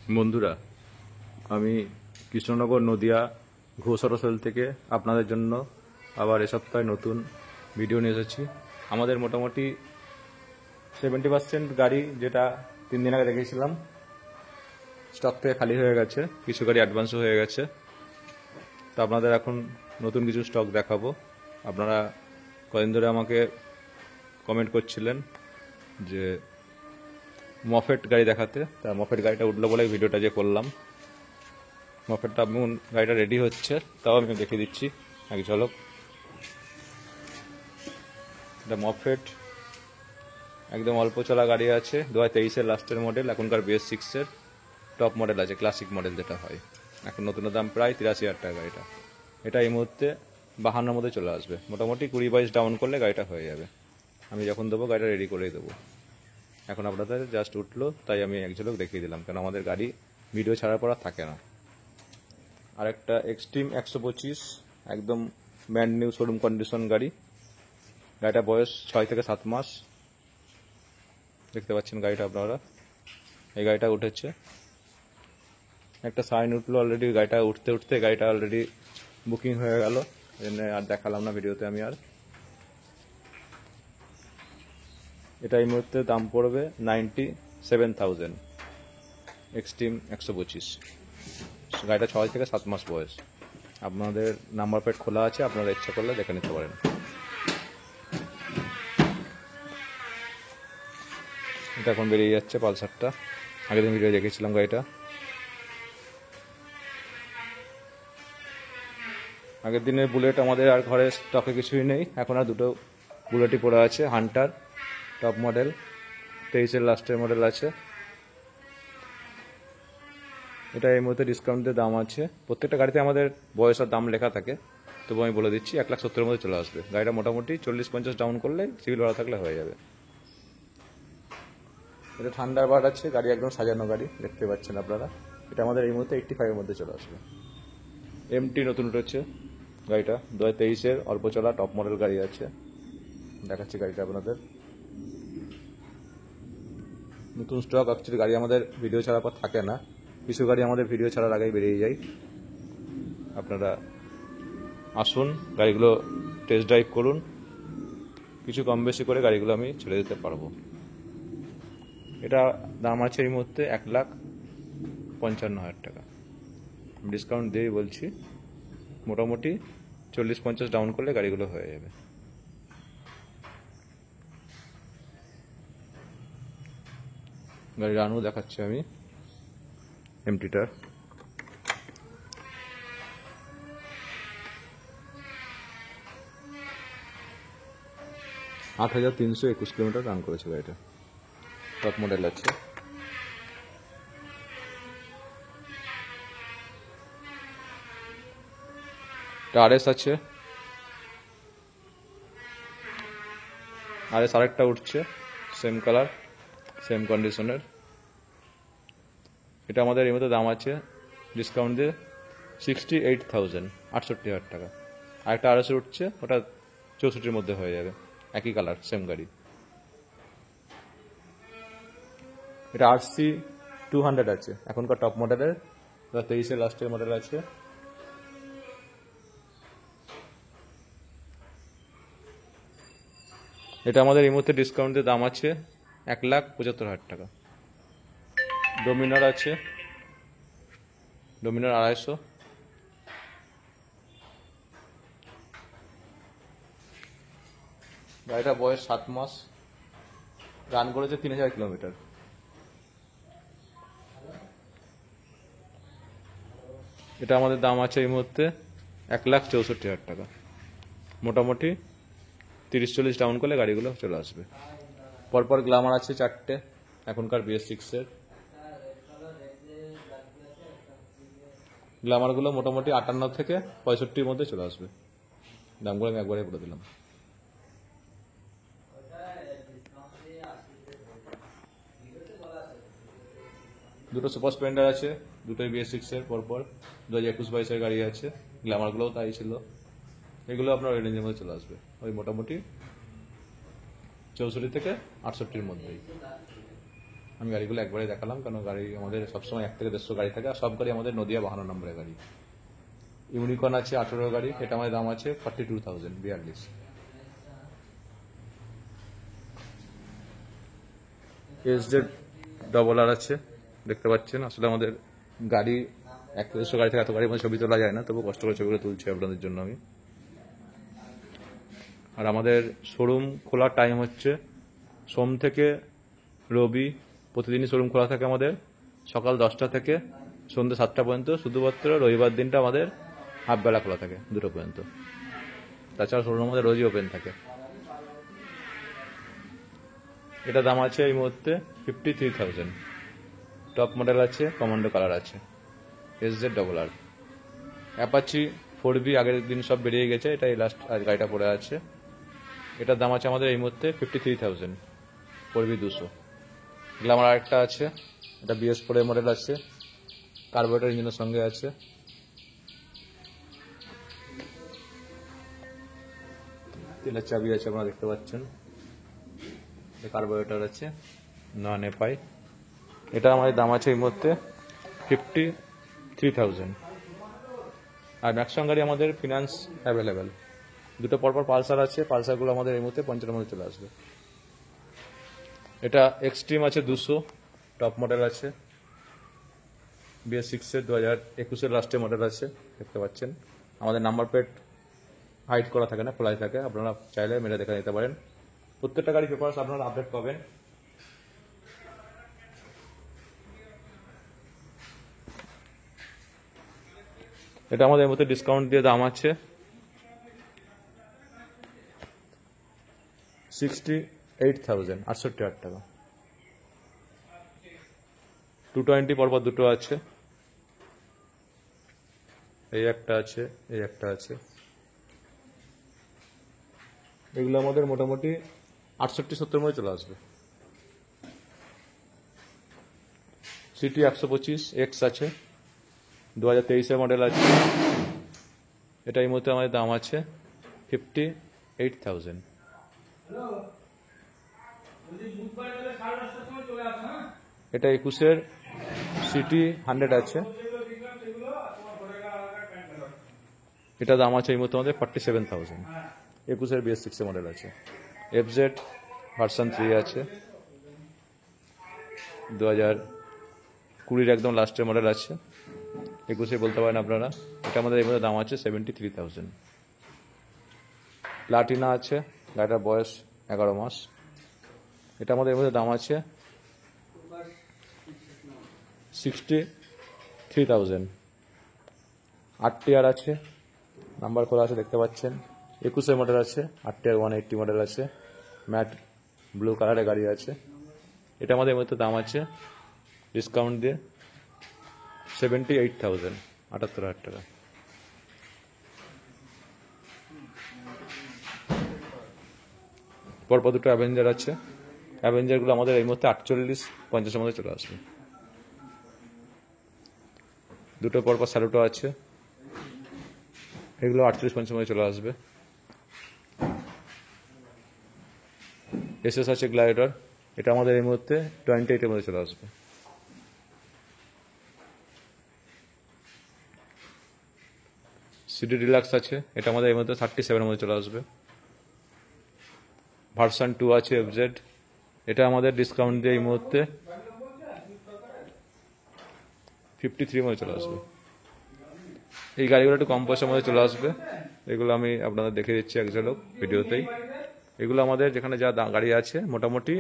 বন্ধুরা, আমি কৃষ্ণনগর নদিয়া ঘোষ অটোসেল থেকে আপনাদের জন্য আবার এ সপ্তাহে নতুন ভিডিও নিয়ে এসেছি। আমাদের মোটামুটি 70% গাড়ি, যেটা 3 দিন আগে দেখেছিলাম, স্টক থেকে খালি হয়ে গেছে। কিছু গাড়ি অ্যাডভান্সও হয়ে গেছে। তো আপনাদের এখন নতুন কিছু স্টক দেখাবো। আপনারা কদিন ধরে আমাকে কমেন্ট করছিলেন যে মফেট গাড়ি দেখাতে, তা মফেট গাড়িটা উঠলো বলে ভিডিওটা যে করলাম। মফেটটা গাড়িটা রেডি হচ্ছে, তাও আমি দেখিয়ে দিচ্ছি এক ঝলক। এটা মফেট একদম অল্প চলা গাড়ি আছে, 2023-এর লাস্টের মডেল। এখনকার BS6-এর টপ মডেল আছে, ক্লাসিক মডেল যেটা হয়। এখন নতুন দাম প্রায় 83,000 টাকা গাড়িটা। এটা এই মুহূর্তে 52-র মধ্যে চলে আসবে। মোটামুটি 20-22 ডাউন করলে গাড়িটা হয়ে যাবে। আমি যখন দেবো গাড়িটা রেডি করেই দেবো। এখন আপনাদের জাস্ট উঠলো, তাই আমি এক ঝলক দেখিয়ে দিলাম, কারণ আমাদের গাড়ি ভিডিও ছাড়ার পর আর থাকে না। আর একটা এক্সট্রিম 125, একদম ব্র্যান্ড নিউ শোরুম কন্ডিশন গাড়ি। গাড়িটা বয়স 6 থেকে 7 মাস। দেখতে পাচ্ছেন গাড়িটা আপনারা। এই গাড়িটা উঠেছে, একটা সাইন উঠলো অলরেডি। গাড়িটা উঠতে উঠতে গাড়িটা অলরেডি বুকিং হয়ে গেল, জন্য আর দেখালাম না ভিডিওতে আমি আর। এটা এই মুহূর্তে দাম পড়বে 97,000। এক্সট্রিম 125, গাড়িটা 6 থেকে 7 মাস বয়স। আপনাদের নাম্বার প্লেট খোলা আছে, আপনারা ইচ্ছা করলে দেখে নিতে পারেন। এটা এখন বেরিয়ে যাচ্ছে পালসারটা। আগের দিন ভিডিও দেখেছিলাম গাড়িটা। আগের দিনের বুলেট আমাদের আর ঘরে স্টকে কিছুই নেই। এখন আর দুটো বুলেটই পড়ে আছে। হান্টার টপ মডেল, 23-এর লাস্টের মডেল আছে। এটা এই মুহূর্তে ডিসকাউন্টের দাম আছে। প্রত্যেকটা গাড়িতে আমাদের বয়স আর দাম লেখা থাকে, তবু আমি বলে দিচ্ছি 1,70,000-এর মধ্যে চলে আসবে। গাড়িটা মোটামুটি 40-50 ডাউন করলে, সিভিল ভাড়া থাকলে হয়ে যাবে। এটা থান্ডারবার্ড আছে, গাড়ি একদম সাজানো গাড়ি, দেখতে পাচ্ছেন আপনারা। এটা আমাদের এই মুহূর্তে 85-এর মধ্যে চলে আসবে। MT নতুন উঠেছে গাড়িটা, 2023-এর অল্প চলা টপ মডেল গাড়ি আছে। দেখাচ্ছি গাড়িটা আপনাদের। নতুন স্টক অ্যাকচুয়ালি গাড়ি আমাদের ভিডিও ছাড়ার পর থাকে না। কিছু গাড়ি আমাদের ভিডিও ছাড়ার আগেই বেরিয়ে যায়। আপনারা আসুন, গাড়িগুলো টেস্ট ড্রাইভ করুন। কিছু কম বেশি করে গাড়িগুলো আমি ছেড়ে দিতে পারবো। এটা দাম আছে এই মুহূর্তে 1,55,000 টাকা। ডিসকাউন্ট দিয়েই বলছি, মোটামুটি 40-50 ডাউন করলে গাড়িগুলো হয়ে যাবে। গাড়ি রানও দেখাচ্ছি আমি MT-টার। আট 8,321 কিলোমিটার রান করেছে গাড়িটা। টপ মডেল আছে। RS আছে, RS আরেকটা উঠছে, সেম কালার সেম কন্ডিশনের। এটা আমাদের এই মধ্যে দাম আছে ডিসকাউন্ট দিয়ে 68,000, 68,000 টাকা। আরেকটা RS উঠছে, ওটা 64-র মধ্যে হয়ে যাবে, একই কালার সেম গাড়ি। এটা RC 200 আছে, এখনকার টপ মডেলের, 2023-এর লাস্টের মডেল আছে। এটা আমাদের এই মুহূর্তে ডিসকাউন্টের দাম আছে 1,75,000 টাকা। ডোমিনার আছে, ডোমিনার 250। গাড়িটা বয়স 7 মাস, রান করেছে 3,000 কিলোমিটার। এটা আমাদের দাম আছে এই মুহূর্তে 1,64,000 টাকা। মোটামুটি 30-40 ডাউন করলে গাড়িগুলো চলে আসবে। পরপর গ্ল্যামার আছে 4টে, এখনকার BS6-এর। গ্ল্যামারগুলো মোটামুটি 58 থেকে 65-র মধ্যে চলে আসবে। দামগুলো আমি একবারে বলে দিলাম। দুটো সুপার স্প্লেন্ডার আছে, দুটোই BS6-এর পরপর 2021-22-এর গাড়ি আছে। গ্ল্যামারগুলোও তাই ছিল। এগুলো আপনার ওই রেঞ্জের মধ্যে চলে আসবে, ওই মোটামুটি 64 থেকে 68-র মধ্যেই। আমি গাড়িগুলো একবারে দেখালাম, কারণ গাড়ি আমাদের সবসময় 1 থেকে 150 গাড়ি থাকে, আর সব গাড়ি আমাদের নদিয়া 52 নম্বরের গাড়ি। ইউনিকর্ন আছে 18 গাড়ি, এটা আমাদের দাম আছে 42,000, 42। এসজেড ডবল আর আছে, দেখতে পাচ্ছেন। আসলে আমাদের গাড়ি 1 থেকে 150 গাড়ি থেকে এত গাড়ির মধ্যে ছবি তোলা যায় না, তবু কষ্ট করে ছবিগুলো তুলছি আপনাদের জন্য আমি। আর আমাদের শোরুম খোলার টাইম হচ্ছে সোম থেকে রবি, প্রতিদিনই শোরুম খোলা থাকে আমাদের সকাল 10টা থেকে সন্ধ্যে 7টা পর্যন্ত। শুধুমাত্র রবিবার দিনটা আমাদের হাফবেলা খোলা থাকে 2টো পর্যন্ত। তাছাড়া শোরুম আমাদের রোজই ওপেন থাকে। এটা দাম আছে এই মুহূর্তে 53,000। টপ মডেল আছে, কমান্ডো কালার আছে, এসজেড ডবল আর। অ্যাপাচি 4B আগের দিন সব বেরিয়ে গেছে, এটা এই লাস্ট আজ গাড়িটা পড়ে আছে। এটার দাম আছে আমাদের এই মুহূর্তে 53,000, 4B 200। গ্ল্যামার আরেকটা আছে, এটা BS4 মডেল আছে, কার্বোরেটর ইঞ্জিনের সঙ্গে আছে। তেলের চাবি আছে, আপনারা দেখতে পাচ্ছেন। কার্বোরেটর আছে, নন এফআই। এটা আমাদের দাম আছে এই মুহূর্তে 53,000। আর ম্যাক্সিমাম গাড়ি আমাদের ফিনান্স অ্যাভেলেবেল। 2টো পরপর পালসার আছে, পালসারগুলো আমাদের এই মুহূর্তে 50 মধ্যে চলে আসবে। এটা এক্সট্রিম আছে 200, টপ মডেল আছে, BS6 2021 লাস্টের মডেল আছে, দেখতে পাচ্ছেন। আমাদের নাম্বার প্লেট হাইড করা থাকে না, খোলাই থাকে, আপনারা চাইলে মেরে দেখে নিতে পারেন। প্রত্যেকটা গাড়ি পেপারস আপনারা আপডেট পাবেন। এটা আমাদের মধ্যে ডিসকাউন্ট দিয়ে দাম আছে 68,000, 68,000 টাকা। 220 পরপর 2টো আছে, এই একটা আছে, এই একটা আছে। এগুলো আমাদের মোটামুটি 68-70 মধ্যে চলে আসবে। সিটি 125 এক্স আছে, 2023 মডেল আছে। এটা এই মুহূর্তে আমাদের দাম আছে 58,000। এটা 21 সিটি 100 আছে, এটা দাম আছে এই মুহূর্তে আমাদের 47,000। 21 BS6 মডেল আছে। FZ ভার্সন 3 আছে, 2020 একদম লাস্টের মডেল আছে, 21 বলতে পারেন আপনারা। এটা আমাদের এই মধ্যে দাম আছে 73,000। প্লাটিনা আছে, গাড়িটার বয়স 11 মাস। এটা আমাদের এই মধ্যে দাম আছে 63,000। 8TR আছে, নাম্বার খোলা আছে, দেখতে পাচ্ছেন। 21 মডেল আছে, 8TR 180 মডেল আছে, ম্যাট ব্লু কালারের গাড়ি আছে। এটা আমাদের এই মধ্যে দাম আছে ডিসকাউন্ট দিয়ে 78,000, 78,000 টাকা। পরপর 2টো অ্যাভেঞ্জার আছে, অ্যাভেঞ্জারগুলো আমাদের এই মুহূর্তে 48-50 মধ্যে চলে আসবে। 2টো পরপর স্যালুটো আছে, এগুলো 48-50 মধ্যে চলে আসবে। SS আছে গ্লাইডার, এটা আমাদের এই মুহূর্তে 28 মধ্যে চলে আসবে। সিডি ডিলাক্স আছে, এটা আমাদের এই মধ্যে 37 মধ্যে চলে আসবে। ভার্সন 2 আছে FZ, এটা আমাদের ডিসকাউন্ট দিয়ে এই মুহূর্তে 53 মধ্যে চলে আসবে। এই গাড়িগুলো একটু কম পয়সার মধ্যে চলে আসবে। এগুলো আমি আপনাদের দেখে দিচ্ছি এক ঝলক ভিডিওতেই। এগুলো আমাদের যেখানে যা গাড়ি আছে মোটামুটি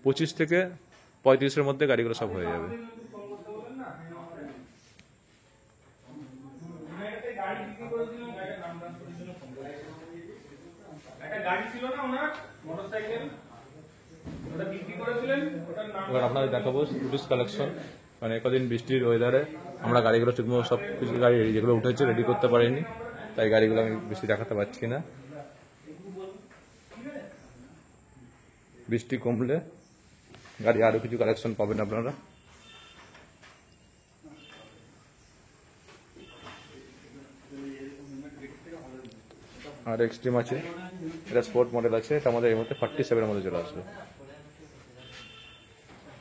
25 থেকে 35-এর মধ্যে গাড়িগুলো সব হয়ে যাবে। এবার আপনাদের দেখাবো টুরিস্ট কালেকশন। মানে কদিন বৃষ্টির ওয়েদারে আমরা গাড়িগুলো ঠিকমতো সব কিছু গাড়ি যেগুলো উঠেছে রেডি করতে পারিনি, তাই গাড়িগুলো আমি বেশি দেখাতে পারছি না। বৃষ্টি কমলে গাড়ি আরো কিছু কালেকশন পাবেন আপনারা। আর এক্সট্রিম আছে, এটা স্পোর্ট মডেল আছে, এটা আমাদের এই মুহূর্তে 47 মধ্যে চলে আসবে।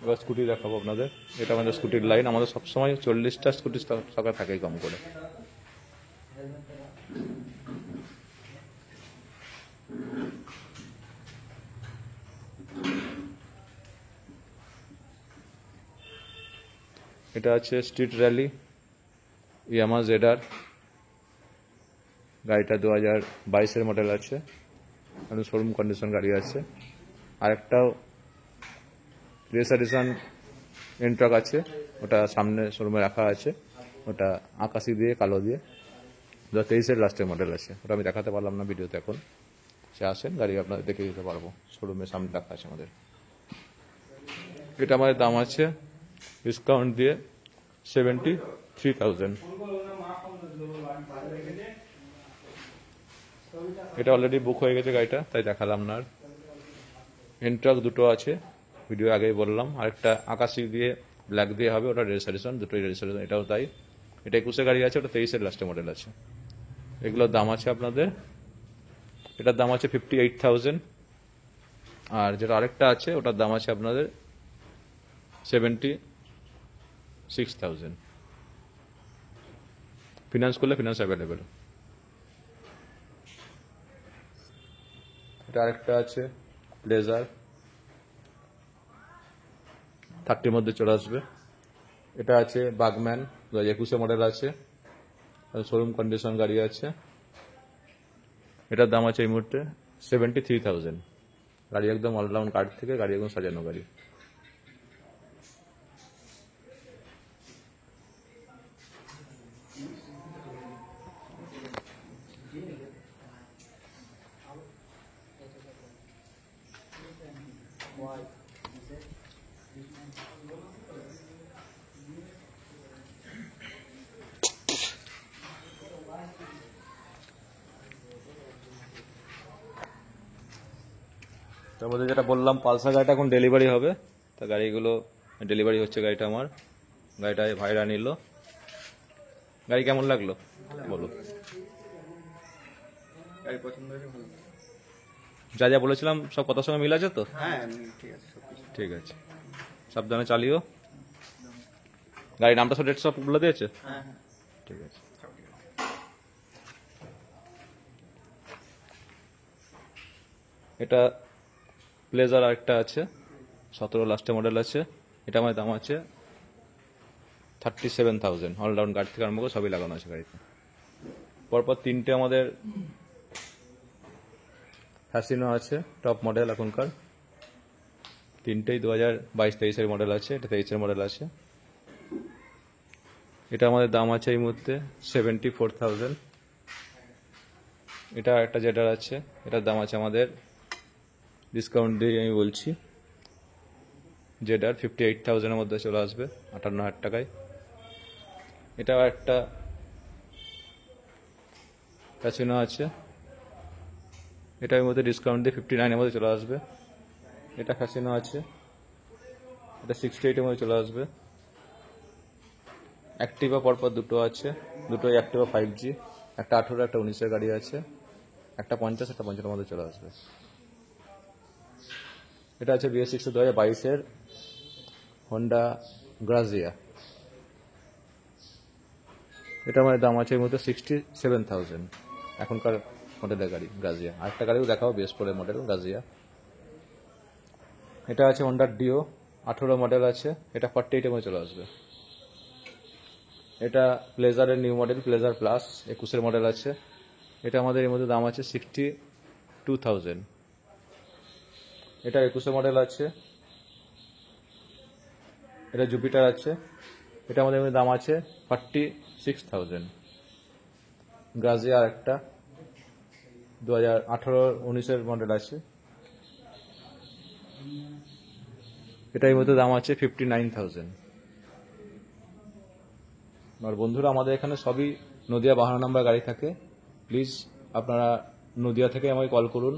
এবার স্কুটি দেখাবো আপনাদের। এটা আমাদের স্কুটির লাইন, আমাদের সবসময় 40টা স্কুটি স্টকে থাকে কম করে। এটা আছে স্ট্রিট র্যালি ইয়ামা জেডার, গাড়িটা 2022-এর মডেল আছে, শোরুম কন্ডিশন গাড়ি আছে। আরেকটাও রেস এডিশন এন্ট্রাক আছে, ওটা সামনে শোরুমে রাখা আছে, ওটা আকাশি দিয়ে কালো দিয়ে 2023-এর লাস্টের মডেল আছে, ওটা আমি দেখাতে পারলাম না ভিডিওতে। এখন সে আসেন, গাড়ি আপনাদের দেখে দিতে পারবো, শোরুমের সামনে রাখা আছে আমাদের। এটা আমাদের দাম আছে ডিসকাউন্ট দিয়ে 73,000। এটা অলরেডি বুক হয়ে গেছে গাড়িটা, তাই দেখালাম না আর। এন্ট্রাক দুটো আছে, ভিডিও আগেই বললাম। আরেকটা আকাশি দিয়ে ব্ল্যাক দিয়ে হবে, ওটা রেজিস্ট্রেশন, দুটোই রেজিস্ট্রেশন, এটাও তাই। এটা 21-এ গাড়ি আছে, ওটা 23-এর লাস্টের মডেল আছে। এগুলোর দাম আছে আপনাদের, এটার দাম আছে 58,000। আর যেটা আরেকটা আছে ওটার দাম আছে আপনাদের 76,000। ফিনান্স করলে ফিনান্স অ্যাভেলেবেল। এটা আরেকটা আছে প্লেজার, 30-র মধ্যে চলে আসবে। এটা আছে বাগম্যান, 2021-এ মডেল আছে, শোরুম কন্ডিশন গাড়ি আছে। এটার দাম আছে এই মুহূর্তে 73,000। গাড়ি একদম অলরাউন্ড কাঠ থেকে, গাড়ি একদম সাজানো গাড়ি। তার মধ্যে যেটা বললাম পালসার গাড়িটা এখন ডেলিভারি হবে, তা গাড়িগুলো ডেলিভারি হচ্ছে। গাড়িটা আমার, গাড়িটা ভাইরা নিল। গাড়ি কেমন লাগলো বলো? গাড়ি পছন্দ হয়েছে, ভালো। যা যা বলেছিলাম সব কথার সঙ্গে মিল আছে তো? হ্যাঁ ঠিক আছে, সবকিছু ঠিক আছে, সাবধানে চালিও। গাড়ির নামটা সব ডেট সব বলে দিয়েছে? হ্যাঁ হ্যাঁ ঠিক আছে। সব ঠিক আছে। এটা প্লেজার আরেকটা আছে, 17 লাস্টে মডেল আছে। এটা আমার দাম আছে 37,000। অলরাউন্ড গাড়ি থেকে আরম্ভ করে সবই লাগানো আছে গাড়িতে। পরপর 3টে আমাদের হ্যাসিনো আছে, টপ মডেল এখনকার। 3টেই 2022-23-এর মডেল আছে, এটা 23-এর মডেল আছে। এটা আমাদের দাম আছে এই মুহূর্তে 74,000। এটা একটা জেডার আছে, এটার দাম আছে আমাদের ডিসকাউন্ট দিয়ে আমি বলছি জেডার 58,000-এর মধ্যে চলে আসবে, 58,000 টাকায়। এটাও একটা ক্যাসিনো আছে, এটার মধ্যে ডিসকাউন্ট দিয়ে 59-এর মধ্যে চলে আসবে। এটা ক্যাসিনো আছে, এটা 68-এর মধ্যে চলে আসবে। অ্যাক্টিভা পরপর দুটো আছে, দুটোই অ্যাক্টিভা 5G, একটা 18, একটা 19-এর গাড়ি আছে, একটা 50, একটা 55-এর মধ্যে চলে আসবে। এটা আছে BS6 2022-এর হোন্ডা গ্রাজিয়া, এটা আমাদের দাম আছে এর মধ্যে 67,000 এখনকার মডেলের গাড়ি গ্রাজিয়া। আরেকটা গাড়িও দেখাবো BS4-এর মডেল গ্রাজিয়া। এটা আছে হোন্ডা ডিও, 18 মডেল আছে, এটা 48-এর মধ্যে চলে আসবে। এটা প্লেজারের নিউ মডেল, প্লেজার প্লাস, 21-এর মডেল আছে, এটা আমাদের এর মধ্যে দাম আছে 62,000। এটা 21-এর মডেল আছে, এটা জুপিটার আছে, এটা আমাদের এর মধ্যে দাম আছে 46,000। গ্রাজিয়া আরেকটা 2018-19-এর মডেল আছে, এটা এর মধ্যে দাম আছে 59,000। আর বন্ধুরা, আমাদের এখানে সবই নদিয়া 52 নম্বর গাড়ি থাকে। প্লিজ আপনারা নদিয়া থেকে আমাকে কল করুন।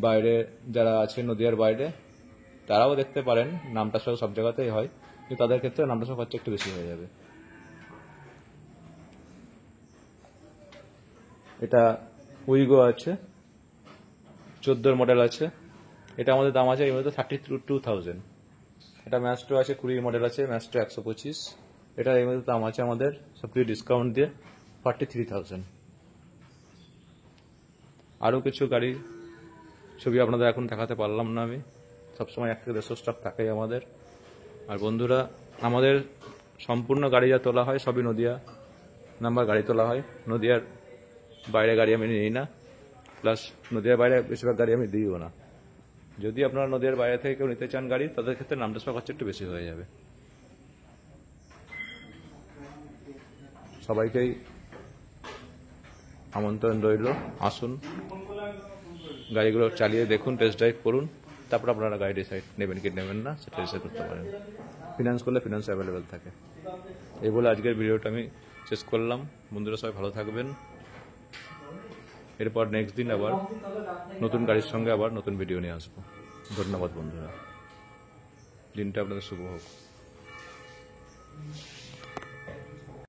বাইরে যারা আছে নদিয়ার বাইরে তারাও দেখতে পারেন, নামটা সব জায়গাতেই হয়, কিন্তু তাদের ক্ষেত্রে নামটা সব খরচা একটু বেশি হয়ে যাবে। এটা উইগো আছে, 14-এর মডেল আছে, এটা আমাদের দাম আছে এই মধ্যে 32,000। এটা ম্যাস্ট্রো আছে 20 মডেল আছে, ম্যাস্ট্রো 125। এটা এই মধ্যে দাম আছে আমাদের সব কিছু ডিসকাউন্ট দিয়ে 43,000। আরও কিছু গাড়ি ছবি আপনাদের এখন দেখাতে পারলাম না আমি, সবসময় 1 থেকে 150 স্টক থাকেই আমাদের। আর বন্ধুরা, আমাদের সম্পূর্ণ গাড়ি যা তোলা হয় সবই নদিয়া নাম্বার গাড়ি তোলা হয়, নদিয়ার বাইরে গাড়ি আমি নিই না, প্লাস নদিয়ার বাইরে বেশিরভাগ গাড়ি আমি দিইও না। যদি আপনারা নদিয়ার বাইরে থেকে কেউ নিতে চান গাড়ি, তাদের ক্ষেত্রে নাম ট্রান্সফার খরচা একটু বেশি হয়ে যাবে। সবাইকেই আমন্ত্রণ রইল, আসুন গাড়িগুলো চালিয়ে দেখুন, টেস্ট ড্রাইভ করুন, তারপর আপনারা গাড়ি ডিসাইড নেবেন কি নেবেন না সেটা ডিসাইড করতে পারেন। ফিনান্স করলে ফিনান্স অ্যাভেলেবেল থাকে। এই বলে আজকের ভিডিওটা আমি শেষ করলাম। বন্ধুরা সবাই ভালো থাকবেন। এরপর নেক্সট দিন আবার নতুন গাড়ির সঙ্গে আবার নতুন ভিডিও নিয়ে আসবো। ধন্যবাদ বন্ধুরা, দিনটা আপনাদের শুভ হোক।